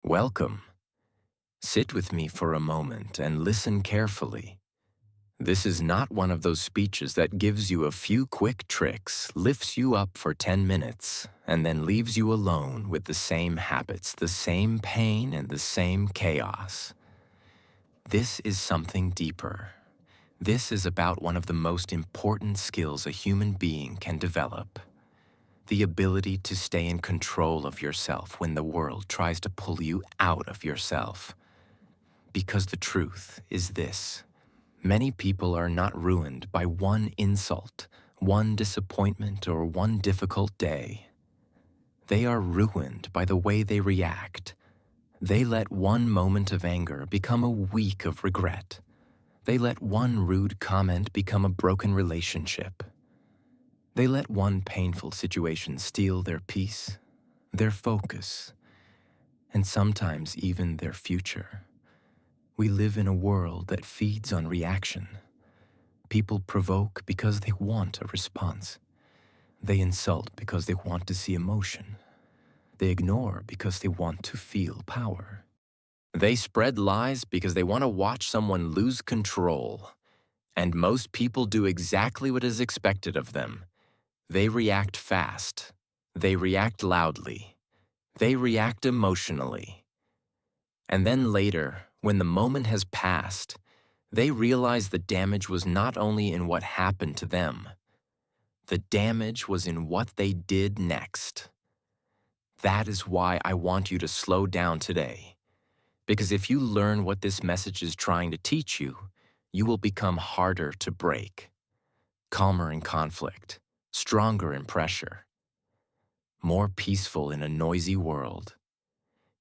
Welcome. Sit with me for a moment and listen carefully. This is not one of those speeches that gives you a few quick tricks, lifts you up for 10 minutes, and then leaves you alone with the same habits, the same pain, and the same chaos. This is something deeper. This is about one of the most important skills a human being can develop. The ability to stay in control of yourself when the world tries to pull you out of yourself. Because the truth is this: many people are not ruined by one insult, one disappointment, or one difficult day. They are ruined by the way they react. They let one moment of anger become a week of regret. They let one rude comment become a broken relationship. They let one painful situation steal their peace, their focus, and sometimes even their future. We live in a world that feeds on reaction. People provoke because they want a response. They insult because they want to see emotion. They ignore because they want to feel power. They spread lies because they want to watch someone lose control. And most people do exactly what is expected of them. They react fast. They react loudly. They react emotionally. And then later, when the moment has passed, they realize the damage was not only in what happened to them. The damage was in what they did next. That is why I want you to slow down today. Because if you learn what this message is trying to teach you, you will become harder to break, calmer in conflict, stronger in pressure, more peaceful in a noisy world.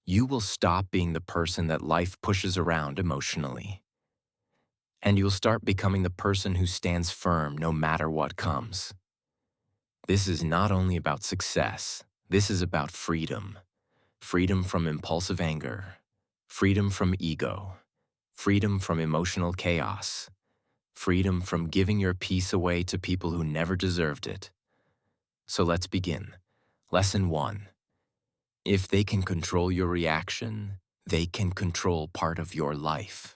You will stop being the person that life pushes around emotionally. And you'll start becoming the person who stands firm no matter what comes. This is not only about success. This is about freedom. Freedom from impulsive anger. Freedom from ego. Freedom from emotional chaos. Freedom from giving your peace away to people who never deserved it. So let's begin. Lesson 1. If they can control your reaction, they can control part of your life.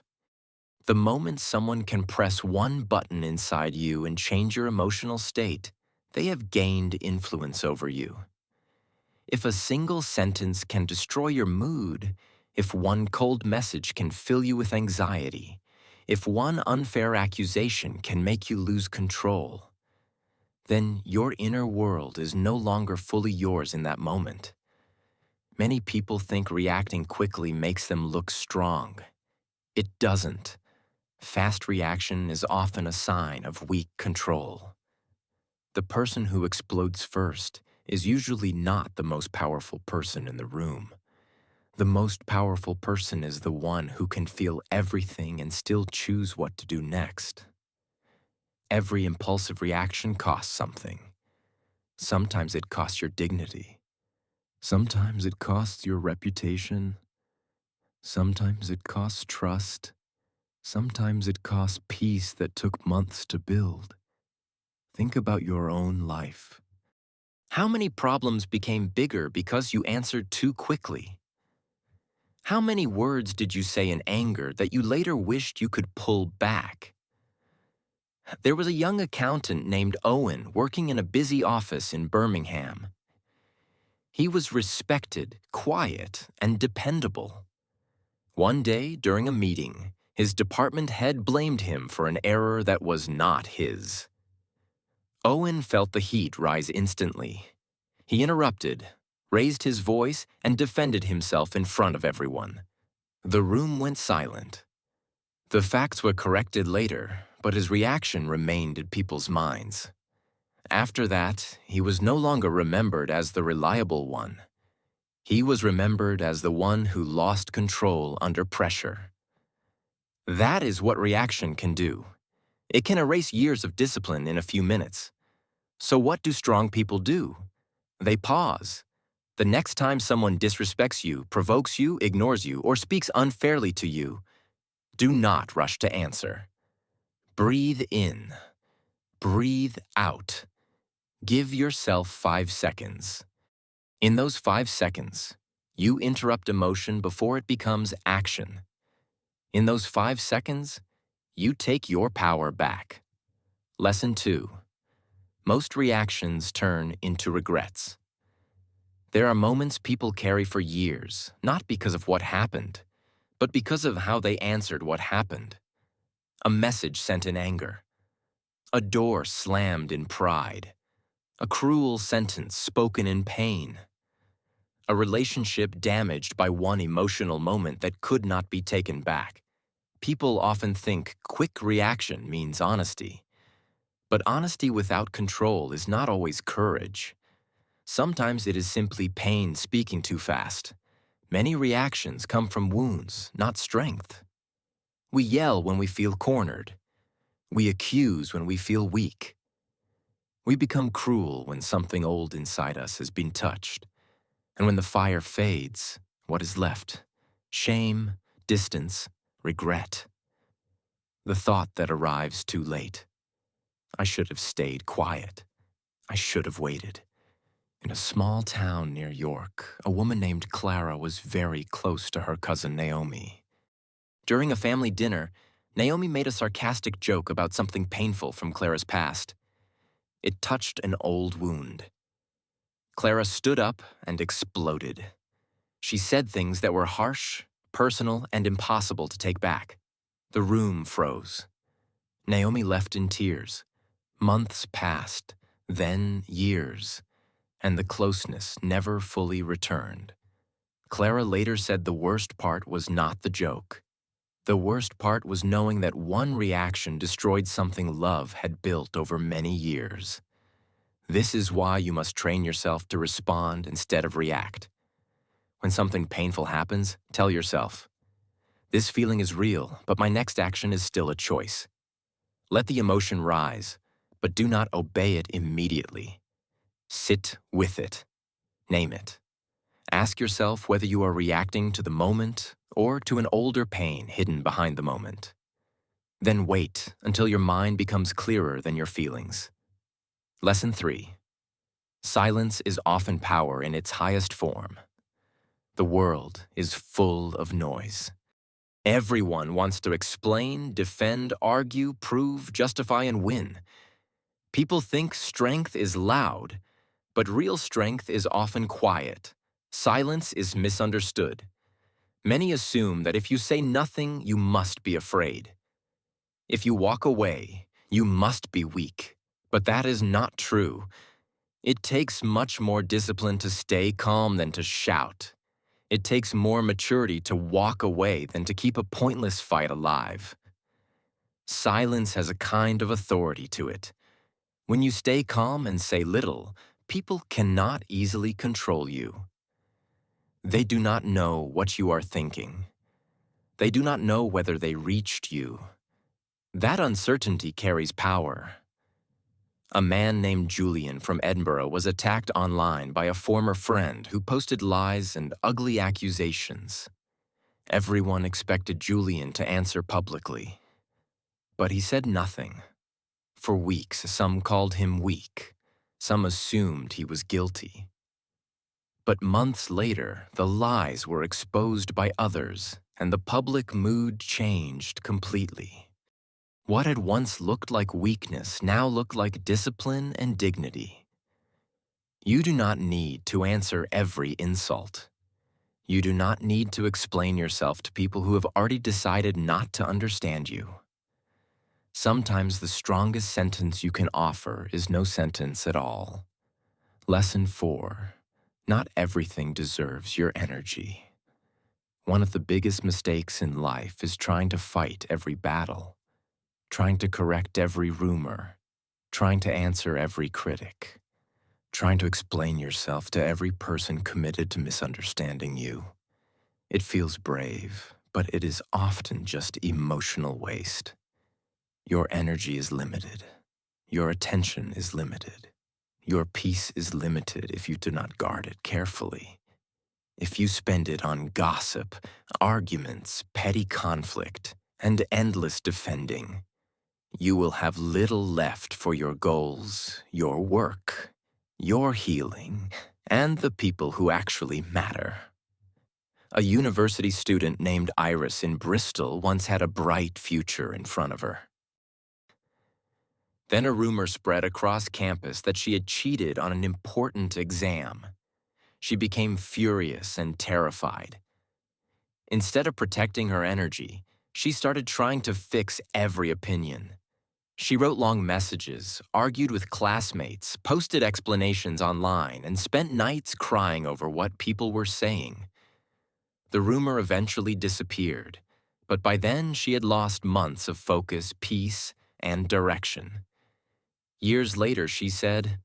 The moment someone can press one button inside you and change your emotional state, they have gained influence over you. If a single sentence can destroy your mood, if one cold message can fill you with anxiety, if one unfair accusation can make you lose control, then your inner world is no longer fully yours in that moment. Many people think reacting quickly makes them look strong. It doesn't. Fast reaction is often a sign of weak control. The person who explodes first is usually not the most powerful person in the room. The most powerful person is the one who can feel everything and still choose what to do next. Every impulsive reaction costs something. Sometimes it costs your dignity. Sometimes it costs your reputation. Sometimes it costs trust. Sometimes it costs peace that took months to build. Think about your own life. How many problems became bigger because you answered too quickly? How many words did you say in anger that you later wished you could pull back? There was a young accountant named Owen working in a busy office in Birmingham. He was respected, quiet, and dependable. One day, during a meeting, his department head blamed him for an error that was not his. Owen felt the heat rise instantly. He interrupted, raised his voice, and defended himself in front of everyone. The room went silent. The facts were corrected later, but his reaction remained in people's minds. After that, he was no longer remembered as the reliable one. He was remembered as the one who lost control under pressure. That is what reaction can do. It can erase years of discipline in a few minutes. So what do strong people do? They pause. The next time someone disrespects you, provokes you, ignores you, or speaks unfairly to you, do not rush to answer. Breathe in. Breathe out. Give yourself 5 seconds. In those 5 seconds, You interrupt emotion before it becomes action. In those 5 seconds, you take your power back. Lesson 2. Most reactions turn into regrets. There are moments people carry for years, not because of what happened, but because of how they answered what happened. A message sent in anger. A door slammed in pride. A cruel sentence spoken in pain. A relationship damaged by one emotional moment that could not be taken back. People often think quick reaction means honesty. But honesty without control is not always courage. Sometimes it is simply pain speaking too fast. Many reactions come from wounds, not strength. We yell when we feel cornered. We accuse when we feel weak. We become cruel when something old inside us has been touched. And when the fire fades, what is left? Shame, distance, regret. The thought that arrives too late. I should have stayed quiet. I should have waited. In a small town near York, a woman named Clara was very close to her cousin Naomi. During a family dinner, Naomi made a sarcastic joke about something painful from Clara's past. It touched an old wound. Clara stood up and exploded. She said things that were harsh, personal, and impossible to take back. The room froze. Naomi left in tears. Months passed, then years, and the closeness never fully returned. Clara later said the worst part was not the joke. The worst part was knowing that one reaction destroyed something love had built over many years. This is why you must train yourself to respond instead of react. When something painful happens, tell yourself, "This feeling is real, but my next action is still a choice." Let the emotion rise, but do not obey it immediately. Sit with it. Name it. Ask yourself whether you are reacting to the moment or to an older pain hidden behind the moment. Then wait until your mind becomes clearer than your feelings. Lesson 3. Silence is often power in its highest form. The world is full of noise. Everyone wants to explain, defend, argue, prove, justify, and win. People think strength is loud, but real strength is often quiet. Silence is misunderstood. Many assume that if you say nothing, you must be afraid. If you walk away, you must be weak. But that is not true. It takes much more discipline to stay calm than to shout. It takes more maturity to walk away than to keep a pointless fight alive. Silence has a kind of authority to it. When you stay calm and say little, people cannot easily control you. They do not know what you are thinking. They do not know whether they reached you. That uncertainty carries power. A man named Julian from Edinburgh was attacked online by a former friend who posted lies and ugly accusations. Everyone expected Julian to answer publicly. But he said nothing. For weeks, some called him weak. Some assumed he was guilty. But months later, the lies were exposed by others, and the public mood changed completely. What had once looked like weakness now looked like discipline and dignity. You do not need to answer every insult. You do not need to explain yourself to people who have already decided not to understand you. Sometimes the strongest sentence you can offer is no sentence at all. Lesson 4. Not everything deserves your energy. One of the biggest mistakes in life is trying to fight every battle, trying to correct every rumor, trying to answer every critic, trying to explain yourself to every person committed to misunderstanding you. It feels brave, but it is often just emotional waste. Your energy is limited. Your attention is limited. Your peace is limited if you do not guard it carefully. If you spend it on gossip, arguments, petty conflict, and endless defending, you will have little left for your goals, your work, your healing, and the people who actually matter. A university student named Iris in Bristol once had a bright future in front of her. Then a rumor spread across campus that she had cheated on an important exam. She became furious and terrified. Instead of protecting her energy, she started trying to fix every opinion. She wrote long messages, argued with classmates, posted explanations online, and spent nights crying over what people were saying. The rumor eventually disappeared, but by then she had lost months of focus, peace, and direction. Years later, she said,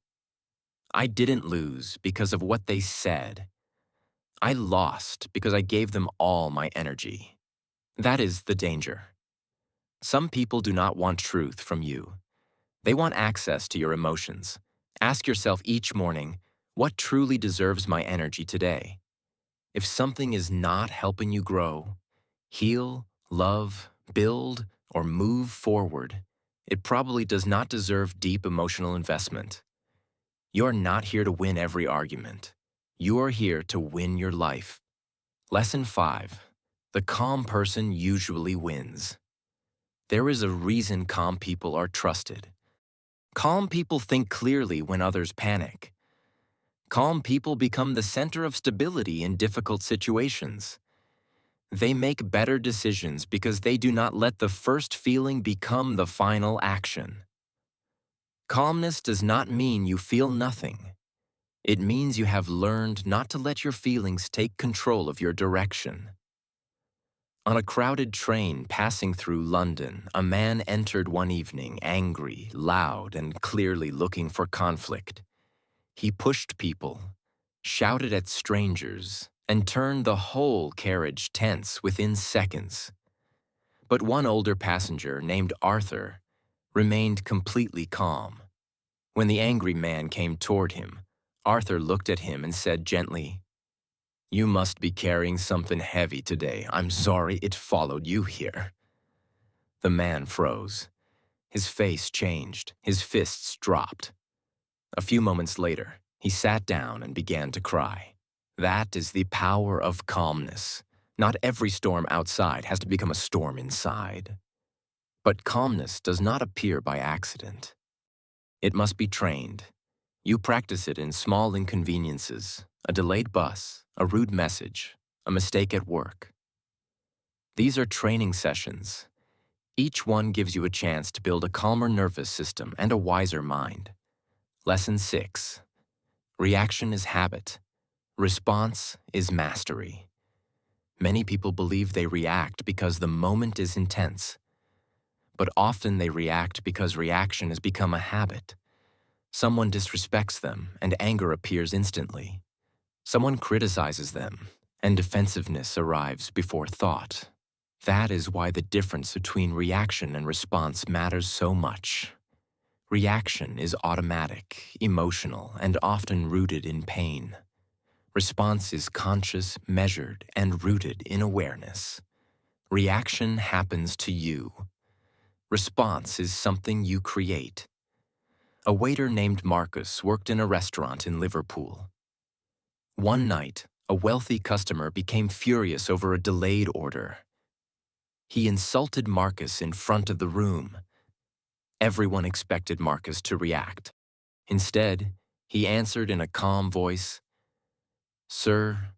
"I didn't lose because of what they said. I lost because I gave them all my energy." That is the danger. Some people do not want truth from you. They want access to your emotions. Ask yourself each morning, what truly deserves my energy today? If something is not helping you grow, heal, love, build, or move forward, it probably does not deserve deep emotional investment. You're not here to win every argument. You are here to win your life. Lesson 5. The calm person usually wins. There is a reason calm people are trusted. Calm people think clearly when others panic. Calm people become the center of stability in difficult situations. They make better decisions because they do not let the first feeling become the final action. Calmness does not mean you feel nothing. It means you have learned not to let your feelings take control of your direction. On a crowded train passing through London, a man entered one evening angry, loud, and clearly looking for conflict. He pushed people, shouted at strangers, and turned the whole carriage tense within seconds. But one older passenger, named Arthur, remained completely calm. When the angry man came toward him, Arthur looked at him and said gently, "You must be carrying something heavy today. I'm sorry it followed you here." The man froze. His face changed. His fists dropped. A few moments later, he sat down and began to cry. That is the power of calmness. Not every storm outside has to become a storm inside. But calmness does not appear by accident. It must be trained. You practice it in small inconveniences, a delayed bus, a rude message, a mistake at work. These are training sessions. Each one gives you a chance to build a calmer nervous system and a wiser mind. Lesson 6. Reaction is habit. Response is mastery. Many people believe they react because the moment is intense. But often they react because reaction has become a habit. Someone disrespects them, and anger appears instantly. Someone criticizes them, and defensiveness arrives before thought. That is why the difference between reaction and response matters so much. Reaction is automatic, emotional, and often rooted in pain. Response is conscious, measured, and rooted in awareness. Reaction happens to you. Response is something you create. A waiter named Marcus worked in a restaurant in Liverpool. One night, a wealthy customer became furious over a delayed order. He insulted Marcus in front of the room. Everyone expected Marcus to react. Instead, he answered in a calm voice, "Sir,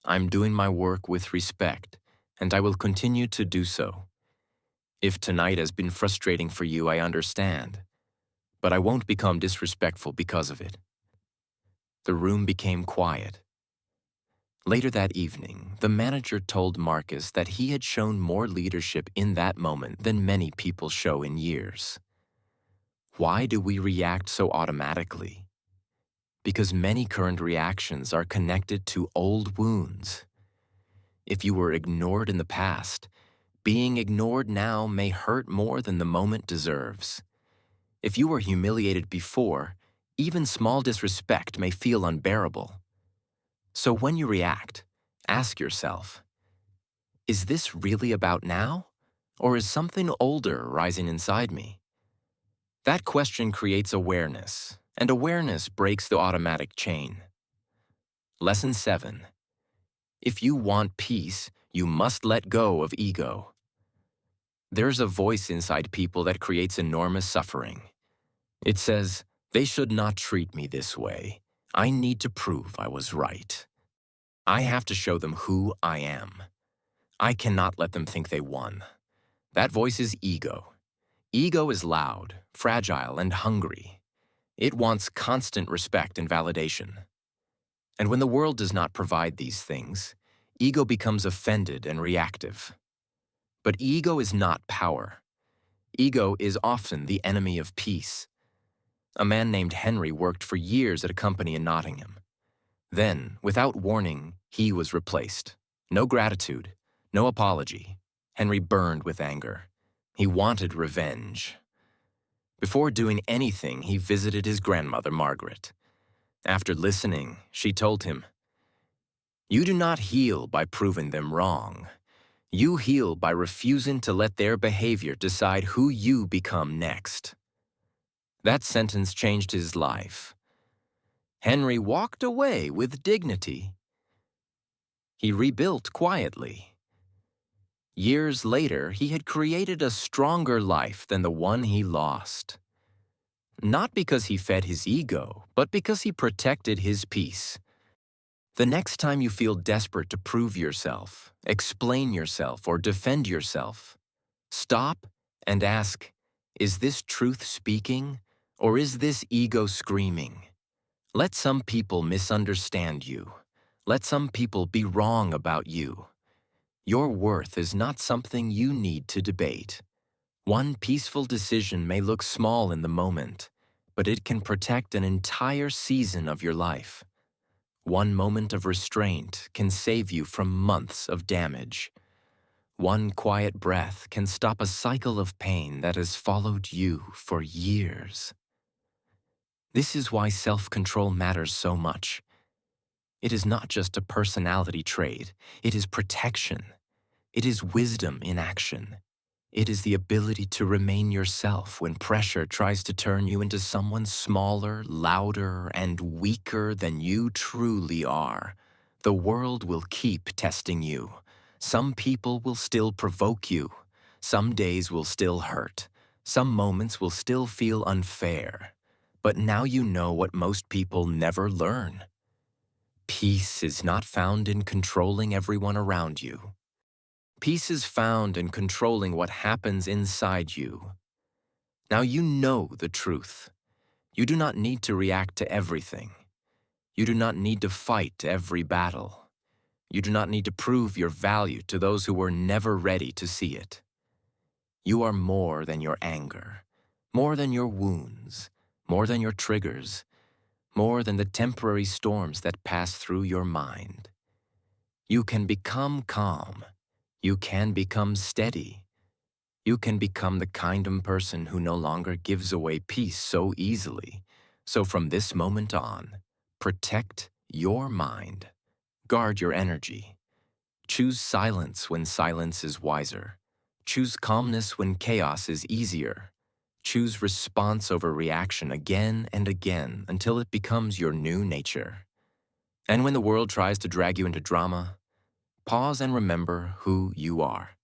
I'm doing my work with respect, and I will continue to do so. If tonight has been frustrating for you, I understand, but I won't become disrespectful because of it." The room became quiet. Later that evening, the manager told Marcus that he had shown more leadership in that moment than many people show in years. Why do we react so automatically? Because many current reactions are connected to old wounds. If you were ignored in the past, being ignored now may hurt more than the moment deserves. If you were humiliated before, even small disrespect may feel unbearable. So when you react, ask yourself, is this really about now? Or is something older rising inside me? That question creates awareness, and awareness breaks the automatic chain. Lesson 7. If you want peace, you must let go of ego. There's a voice inside people that creates enormous suffering. It says, they should not treat me this way. I need to prove I was right. I have to show them who I am. I cannot let them think they won. That voice is ego. Ego is loud, fragile, and hungry. It wants constant respect and validation. And when the world does not provide these things, ego becomes offended and reactive. But ego is not power. Ego is often the enemy of peace. A man named Henry worked for years at a company in Nottingham. Then, without warning, he was replaced. No gratitude, no apology. Henry burned with anger. He wanted revenge. Before doing anything, he visited his grandmother, Margaret. After listening, she told him, "You do not heal by proving them wrong. You heal by refusing to let their behavior decide who you become next." That sentence changed his life. Henry walked away with dignity. He rebuilt quietly. Years later, he had created a stronger life than the one he lost. Not because he fed his ego, but because he protected his peace. The next time you feel desperate to prove yourself, explain yourself, or defend yourself, stop and ask, is this truth speaking, or is this ego screaming? Let some people misunderstand you. Let some people be wrong about you. Your worth is not something you need to debate. One peaceful decision may look small in the moment, but it can protect an entire season of your life. One moment of restraint can save you from months of damage. One quiet breath can stop a cycle of pain that has followed you for years. This is why self-control matters so much. It is not just a personality trait, it is protection. It is wisdom in action. It is the ability to remain yourself when pressure tries to turn you into someone smaller, louder, and weaker than you truly are. The world will keep testing you. Some people will still provoke you. Some days will still hurt. Some moments will still feel unfair. But now you know what most people never learn. Peace is not found in controlling everyone around you. Peace is found in controlling what happens inside you. Now you know the truth. You do not need to react to everything. You do not need to fight every battle. You do not need to prove your value to those who were never ready to see it. You are more than your anger, more than your wounds, more than your triggers, more than the temporary storms that pass through your mind. You can become calm. You can become steady. You can become the kind of person who no longer gives away peace so easily. So from this moment on, protect your mind. Guard your energy. Choose silence when silence is wiser. Choose calmness when chaos is easier. Choose response over reaction again and again until it becomes your new nature. And when the world tries to drag you into drama, pause and remember who you are.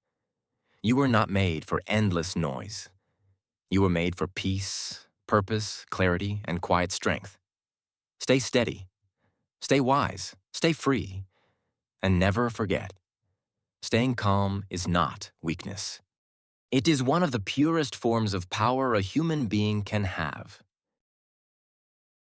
You were not made for endless noise. You were made for peace, purpose, clarity, and quiet strength. Stay steady. Stay wise. Stay free. And never forget, staying calm is not weakness. It is one of the purest forms of power a human being can have.